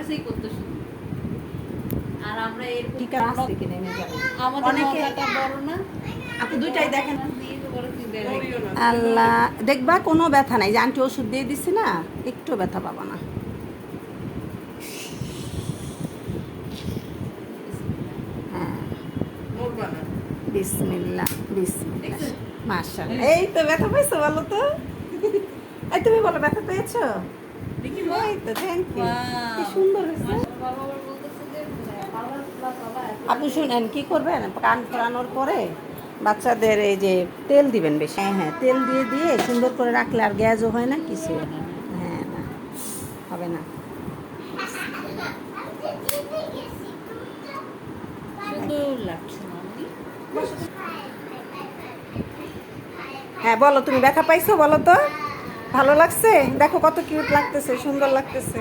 কাছেই কত সুন্দর। আর আমরা এর ঠিক আছে কিনে নিয়ে যাবো। আমাদের অনেকে নৌকাটা বড় না, আপনি দুইটাই দেখেন। দিয়ে তো বড় কি দেয়। আল্লাহ, দেখবা কোনো ব্যথা নাই, যে আন্টি ওষুধ দিয়ে দিছি না, একটু ব্যথা পাবা না। হ্যাঁ, বিসমিল্লাহ বিসমিল্লাহ, মাশাআল্লাহ। এই তো ব্যথা পেয়েছো, বলো তো। এই তুমি বলো, ব্যথা পেয়েছো? দেখি এই তো, থ্যাংক ইউ। কি Wow! সুন্দর হয়েছে। বাবা আবার বলতেছে যে পার্লার প্লাস বাবা আপনি শুনেন কি করবেন, কান ফোরানোর পরে বাচ্চাদের এই যে তেল দিবেন বেশি। হ্যাঁ হ্যাঁ, তেল দিয়ে দিয়ে সুন্দর করে রাখলে আর গ্যাসও হয় না, কিছু হয় না। হ্যাঁ, না হবে না। সুন্দর লাগছে মামনি। হ্যাঁ বলো, তুমি ব্যথা পাইছো, বলো তো। ভালো লাগছে? দেখো কত কিউট লাগতেছে, সুন্দর লাগতেছে।